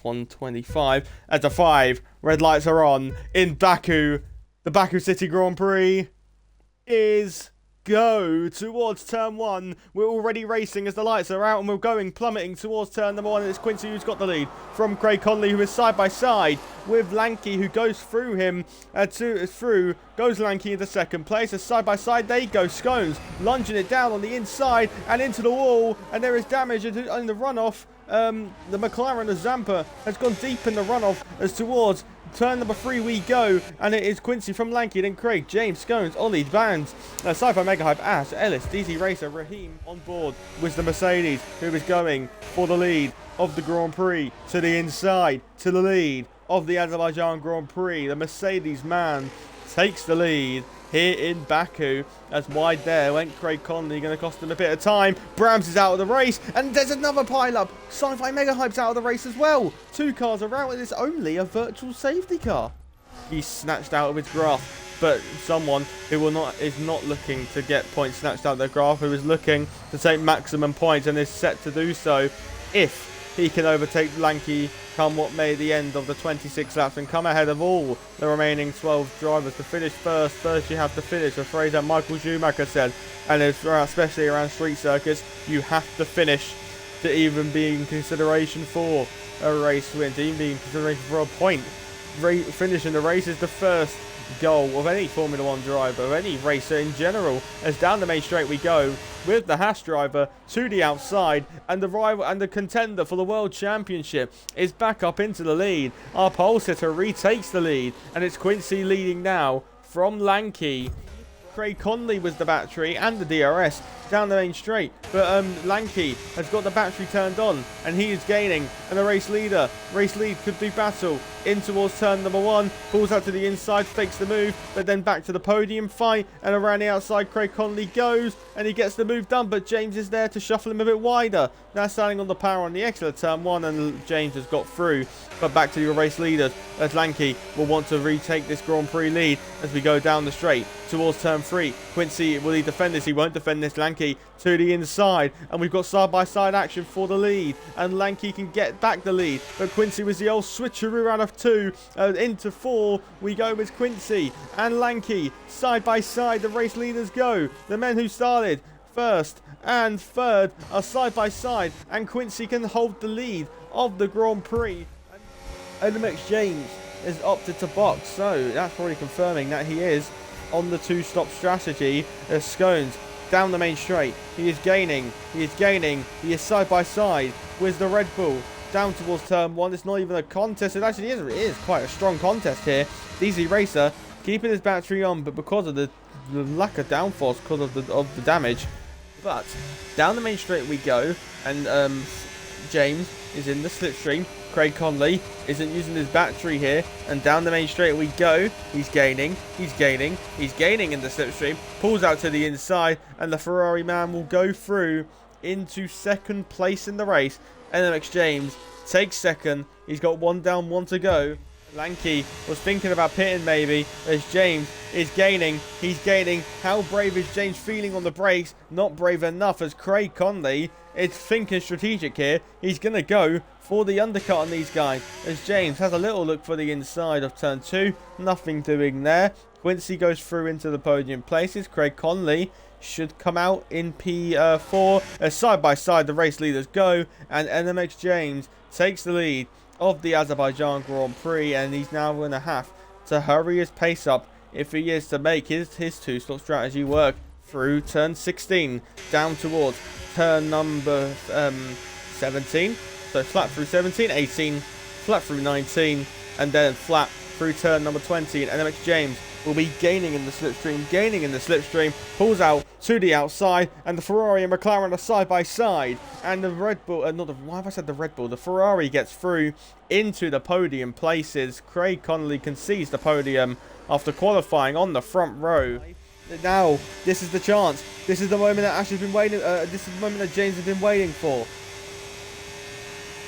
125 at a 5. Red lights are on in Baku. The Baku City Grand Prix is go towards turn 1. We're already racing as the lights are out and we're going plummeting towards turn number 1, and it's Quincy who's got the lead from Craig Conley, who is side by side with Lanky, who goes through him goes Lanky into second place. As side by side they go, Scones lunging it down on the inside and into the wall, and there is damage in the runoff. The McLaren, the Zampa, has gone deep in the runoff as towards turn number 3 we go, and it is Quincy from Lanky, then Craig, James, Scones, Ollie, Bands, Sci-Fi Mega Hype, Ash, Ellis, DZ Racer, Raheem on board with the Mercedes, who is going for the lead of the Grand Prix to the inside, to the lead of the Azerbaijan Grand Prix. The Mercedes man takes the lead here in Baku, as wide there went Craig Conley, going to cost him a bit of time. Brams is out of the race, and there's another pile-up. Sci-Fi Mega Hype's out of the race as well. 2 cars are out, and it's only a virtual safety car. He's snatched out of his graph, but someone who is not looking to get points snatched out of their graph, who is looking to take maximum points and is set to do so if he can overtake Lanky come what may the end of the 26 laps and come ahead of all the remaining 12 drivers to finish first. First you have to finish, a phrase that Michael Schumacher said, and especially around street circuits, you have to finish to even be in consideration for a race win, to even be in consideration for a point. Finishing the race is the first goal of any Formula 1 driver, of any racer in general, as down the main straight we go with the Haas driver to the outside, and the rival and the contender for the World Championship is back up into the lead. Our pole sitter retakes the lead, and it's Quincy leading now from Lanky. Craig Conley was the battery and the DRS down the main straight, but Lanky has got the battery turned on and he is gaining, and the race lead could do battle in towards turn number 1, pulls out to the inside, fakes the move, but then back to the podium fight, and around the outside Craig Conley goes and he gets the move done, but James is there to shuffle him a bit wider. Now standing on the power on the exit of turn 1, and James has got through, but back to your race leaders as Lanky will want to retake this Grand Prix lead as we go down the straight towards turn 3. Quincy, will he defend this? He won't defend this. Lanky to the inside, and we've got side-by-side action for the lead, and Lanky can get back the lead, but Quincy was the old switcheroo out of 2 into 4. We go with Quincy and Lanky side by side. The race leaders go. The men who started first and third are side by side, and Quincy can hold the lead of the Grand Prix. NMX James is opted to box, so that's probably confirming that he is on the 2-stop strategy. As Scones down the main straight, he is gaining, he is side by side with the Red Bull down towards turn 1. It's not even a contest, it actually is. It is quite a strong contest here. DZ Racer keeping his battery on, but because of the lack of downforce, because of the damage. But down the main straight we go, and James is in the slipstream. Craig Conley isn't using his battery here, and down the main straight we go. He's gaining in the slipstream, pulls out to the inside, and the Ferrari man will go through into second place in the race. NMX James takes second. He's got 1 down, 1 to go. Lanky was thinking about pitting maybe, as James is gaining. He's gaining. How brave is James feeling on the brakes? Not brave enough, as Craig Conley is thinking strategic here. He's going to go for the undercut on these guys, as James has a little look for the inside of turn 2. Nothing doing there. Quincy goes through into the podium places. Craig Conley should come out in P4. As side by side the race leaders go, and NMX James takes the lead of the Azerbaijan Grand Prix, and he's now going to have to hurry his pace up if he is to make his 2-stop strategy work through turn 16 down towards turn number 17. So flat through 17, 18, flat through 19, and then flat through turn number 20. And NMX James will be gaining in the slipstream, pulls out to the outside, and the Ferrari and McLaren are side by side, and the Red Bull, why have I said the Red Bull? The Ferrari gets through into the podium places. Craig Conley concedes the podium after qualifying on the front row. Now, this is the chance. This is the moment that Ash has been waiting. This is the moment that James has been waiting for.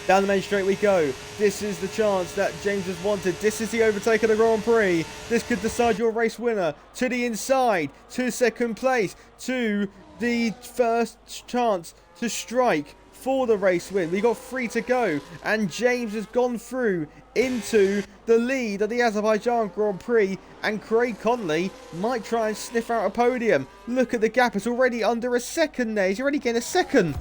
Down the main straight we go. This is the chance that James has wanted. This is the overtake of the Grand Prix. This could decide your race winner. To the inside, to second place, to the first chance to strike for the race win. We got 3 to go, and James has gone through into the lead of the Azerbaijan Grand Prix, and Craig Conley might try and sniff out a podium. Look at the gap, it's already under a second there. He's already getting a second.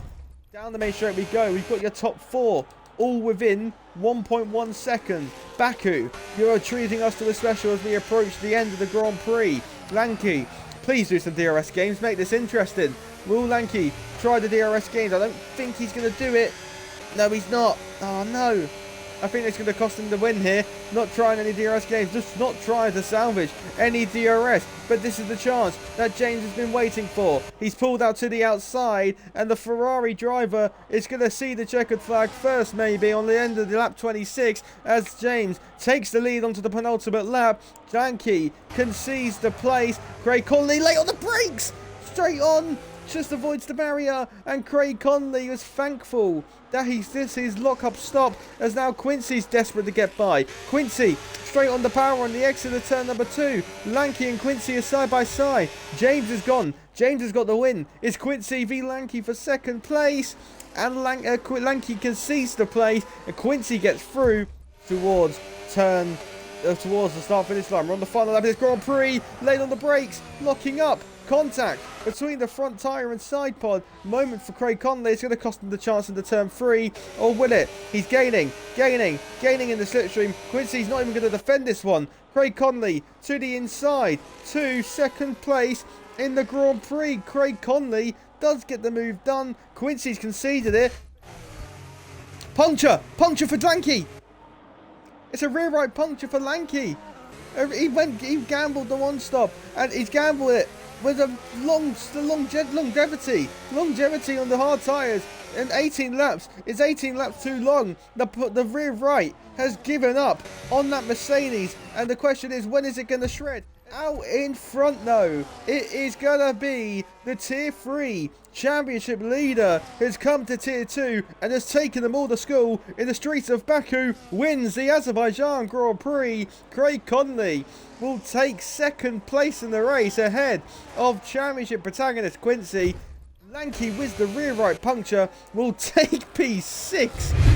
Down the main straight we go. We've got your top 4 all within 1.1 seconds. Baku, you are treating us to a special as we approach the end of the Grand Prix. Lanky, please do some DRS games, make this interesting. Will Lanky try the DRS games? I don't think he's going to do it. No, he's not. Oh, no. I think it's going to cost him the win here. Not trying any DRS games, just not trying to salvage any DRS. But this is the chance that James has been waiting for. He's pulled out to the outside, and the Ferrari driver is going to see the checkered flag first, maybe, on the end of the lap 26, as James takes the lead onto the penultimate lap. Janky concedes the place. Craig Conley late on the brakes! Straight on! Just avoids the barrier, and Craig Conley was thankful that his lock-up stop, as now Quincy's desperate to get by. Quincy straight on the power on the exit of turn number 2. Lanky and Quincy are side by side. James is gone. James has got the win. It's Quincy v Lanky for second place, and Lanky concedes the place, and Quincy gets through towards towards the start-finish line. We're on the final lap of this Grand Prix. Late on the brakes, locking up. Contact between the front tyre and side pod. Moment for Craig Conley. It's going to cost him the chance into turn 3. Or will it? He's gaining in the slipstream. Quincy's not even going to defend this one. Craig Conley to the inside to second place in the Grand Prix. Craig Conley does get the move done. Quincy's conceded it. Puncture for Lanky. It's a rear right puncture for Lanky. He gambled the one stop, and he's gambled it with a longevity on the hard tyres, and 18 laps. It's 18 laps too long. The rear right has given up on that Mercedes, and the question is, when is it going to shred? Out in front though, it is going to be the Tier 3 championship leader, has come to Tier 2 and has taken them all to school in the streets of Baku, wins the Azerbaijan Grand Prix. Craig Conley will take second place in the race ahead of championship protagonist Quincy. Lanky with the rear right puncture will take P6.